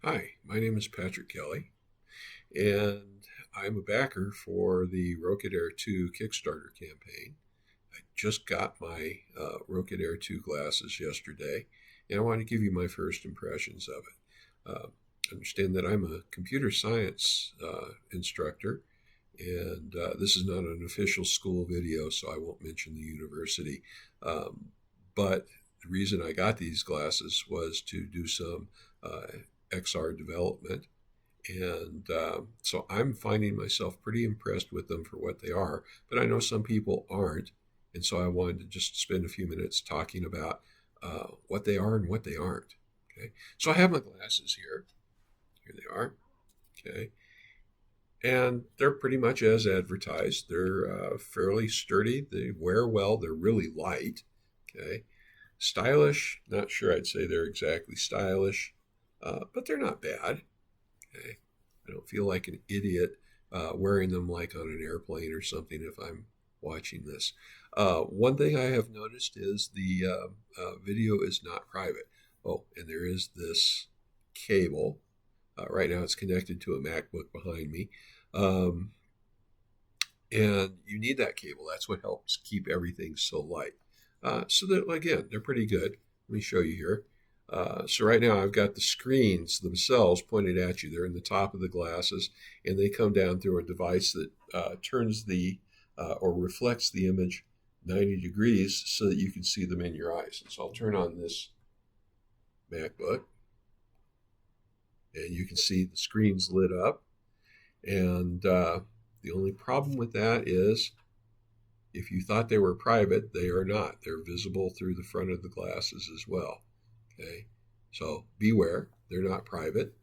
Hi, my name is Patrick Kelly, and I'm a backer for the Rokid Air 2 Kickstarter campaign. I just got my Rokid Air 2 glasses yesterday, and I want to give you my first impressions of it. Understand that I'm a computer science instructor, and this is not an official school video, so I won't mention the university. Um, but the reason I got these glasses was to do some uh, XR development. And so I'm finding myself pretty impressed with them for what they are, but I know some people aren't. And so I wanted to just spend a few minutes talking about what they are and what they aren't. Okay. So I have my glasses here. Here they are. Okay. And they're pretty much as advertised. They're fairly sturdy. They wear well. They're really light. Okay. Stylish. Not sure I'd say they're exactly stylish, but they're not bad. Okay. I don't feel like an idiot wearing them like on an airplane or something if I'm watching this. One thing I have noticed is the video is not private. Oh, and there is this cable. Right now it's connected to a MacBook behind me. Um, and you need that cable. That's what helps keep everything so light. So that, again, they're pretty good. Let me show you here. So right now I've got the screens themselves pointed at you. They're in the top of the glasses, and they come down through a device that turns the or reflects the image 90 degrees so that you can see them in your eyes. So I'll turn on this MacBook, and you can see the screens lit up. And the only problem with that is if you thought they were private, they are not. They're visible through the front of the glasses as well. Okay, so beware, they're not private,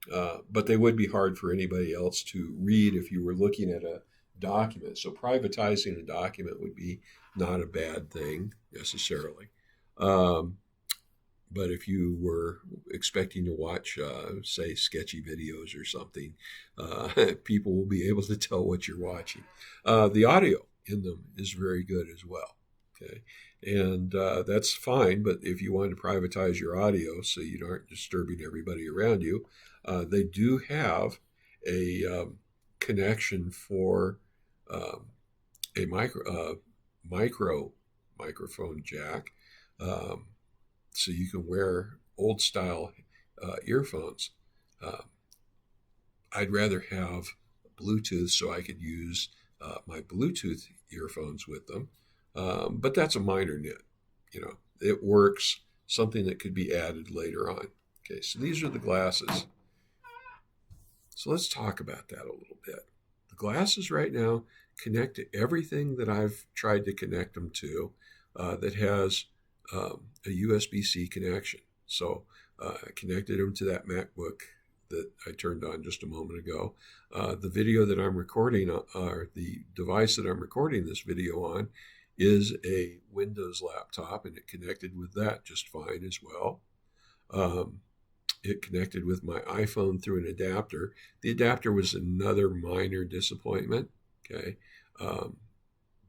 but they would be hard for anybody else to read if you were looking at a document. So privatizing a document would be not a bad thing necessarily. Um, but if you were expecting to watch, say, sketchy videos or something, people will be able to tell what you're watching. The audio in them is very good as well. Okay. And that's fine. But if you want to privatize your audio so you aren't disturbing everybody around you, they do have a connection for um, a micro microphone jack. Um, so you can wear old style earphones. Uh, I'd rather have Bluetooth so I could use my Bluetooth earphones with them. But that's a minor nit. You know, it works, something that could be added later on. Okay, so these are the glasses. So let's talk about that a little bit. The glasses right now connect to everything that I've tried to connect them to that has a USB-C connection. So I connected them to that MacBook that I turned on just a moment ago. The video that I'm recording, or the device that I'm recording this video on, is a Windows laptop, and it connected with that just fine as well. Um, it connected with my iPhone through an adapter. The adapter was another minor disappointment. Okay. Um,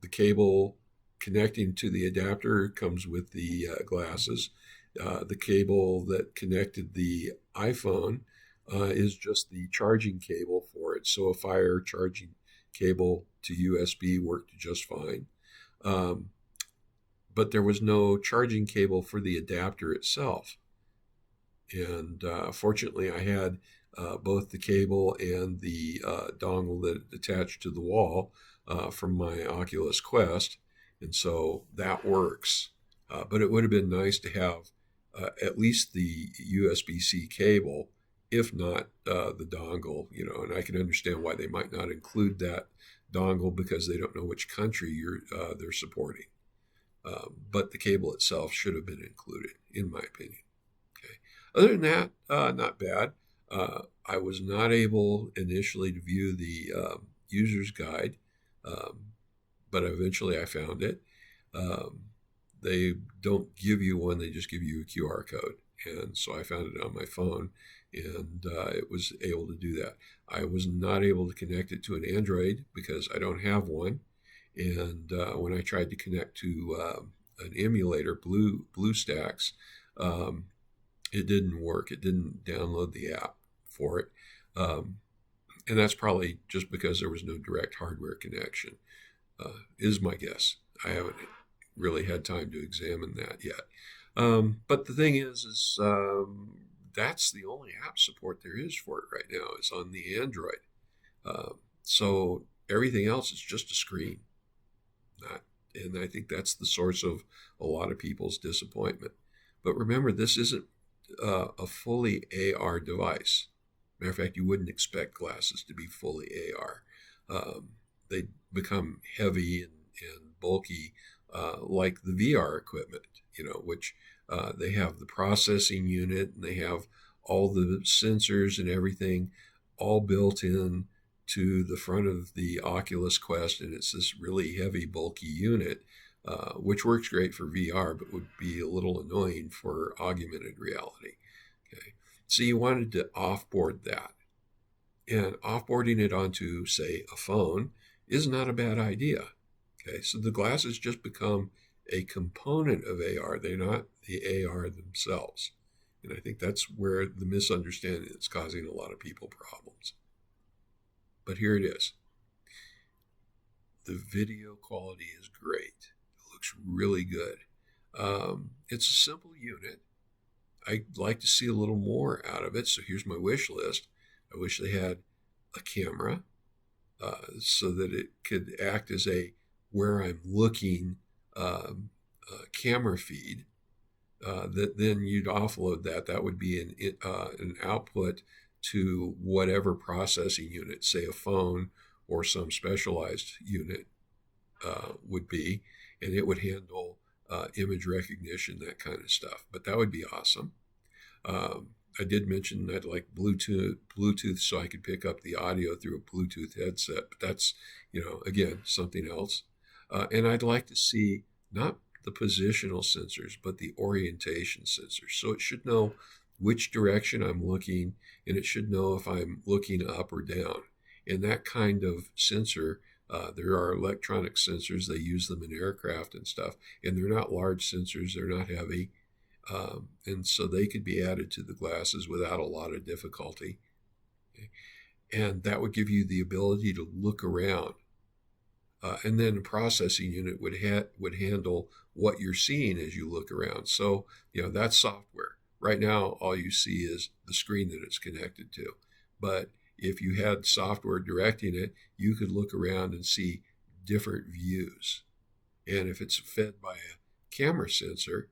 the cable connecting to the adapter comes with the glasses. The cable that connected the iPhone is just the charging cable for it. So a fire charging cable to USB worked just fine. Um, but there was no charging cable for the adapter itself. And fortunately, I had both the cable and the dongle that attached to the wall from my Oculus Quest, and so that works. But it would have been nice to have at least the USB-C cable, if not the dongle. You know, and I can understand why they might not include that dongle because they don't know which country they're supporting. But the cable itself should have been included, in my opinion. Okay. Other than that, not bad. I was not able initially to view the user's guide, um, but eventually I found it. Um, they don't give you one; they just give you a QR code, and so I found it on my phone, and it was able to do that. I was not able to connect it to an Android because I don't have one, and when I tried to connect to an emulator, BlueStacks, um, it didn't work. It didn't download the app for it. Um, and that's probably just because there was no direct hardware connection, is my guess. I haven't really had time to examine that yet. But the thing is that's the only app support there is for it right now. Is on the Android. So everything else is just a screen. Not, and I think that's the source of a lot of people's disappointment. But remember, this isn't a fully AR device. Matter of fact, you wouldn't expect glasses to be fully AR. They become heavy and bulky, like the VR equipment, which they have the processing unit and they have all the sensors and everything all built in to the front of the Oculus Quest, and it's this really heavy, bulky unit, which works great for VR, but would be a little annoying for augmented reality. Okay, so you wanted to offboard that, and offboarding it onto, say, a phone is not a bad idea. Okay, so the glasses just become a component of AR; they're not the AR themselves, and I think that's where the misunderstanding is causing a lot of people problems. But here it is. The video quality is great. It looks really good. It's a simple unit. I'd like to see a little more out of it. So here's my wish list. I wish they had a camera so that it could act as a where I'm looking camera feed. That then you'd offload that. That would be an output to whatever processing unit, say a phone or some specialized unit would be, and it would handle image recognition, that kind of stuff. But that would be awesome. I did mention I'd like Bluetooth so I could pick up the audio through a Bluetooth headset, but that's, again, something else. And I'd like to see not the positional sensors, but the orientation sensors. So it should know which direction I'm looking, and it should know if I'm looking up or down. And that kind of sensor, there are electronic sensors, they use them in aircraft and stuff, and they're not large sensors, they're not heavy. And so they could be added to the glasses without a lot of difficulty. Okay. And that would give you the ability to look around. And then a processing unit would handle what you're seeing as you look around. So, that's software. Right now, all you see is the screen that it's connected to. But if you had software directing it, you could look around and see different views. And if it's fed by a camera sensor,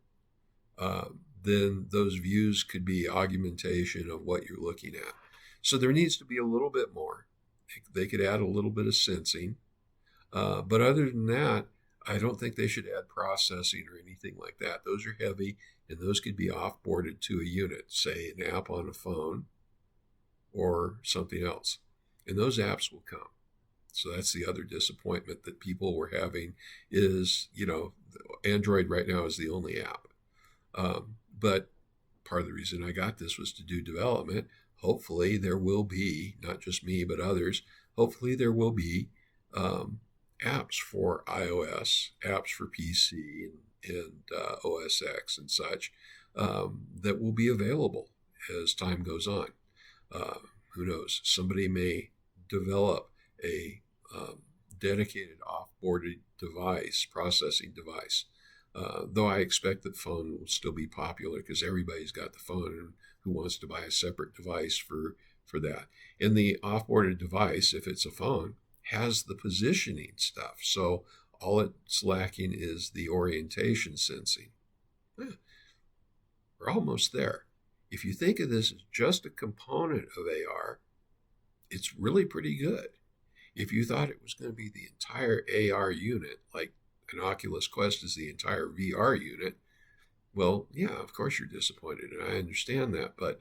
then those views could be augmentation of what you're looking at. So there needs to be a little bit more. They could add a little bit of sensing. But other than that, I don't think they should add processing or anything like that. Those are heavy, and those could be offboarded to a unit, say an app on a phone or something else. And those apps will come. So that's the other disappointment that people were having is, Android right now is the only app. But part of the reason I got this was to do development. Hopefully there will be, not just me, but others, hopefully there will be apps for iOS, apps for PC and OS X and such that will be available as time goes on. Who knows? Somebody may develop a dedicated off-boarded device, processing device. Though I expect that phone will still be popular because everybody's got the phone and who wants to buy a separate device for that. And the off-boarded device, if it's a phone, has the positioning stuff. So all it's lacking is the orientation sensing. We're almost there. If you think of this as just a component of AR, it's really pretty good. If you thought it was going to be the entire AR unit, like an Oculus Quest is the entire VR unit, well, yeah, of course you're disappointed, and I understand that, but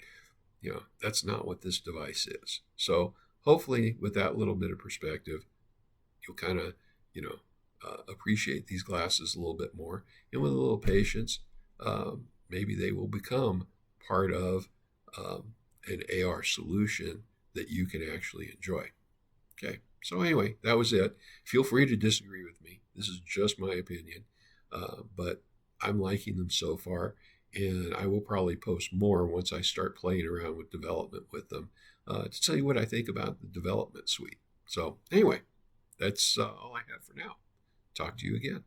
that's not what this device is. So hopefully with that little bit of perspective, you'll kind of, appreciate these glasses a little bit more, and with a little patience, maybe they will become part of an AR solution that you can actually enjoy. Okay, so anyway, that was it. Feel free to disagree with me. This is just my opinion, but I'm liking them so far. And I will probably post more once I start playing around with development with them to tell you what I think about the development suite. So anyway, that's all I have for now. Talk to you again.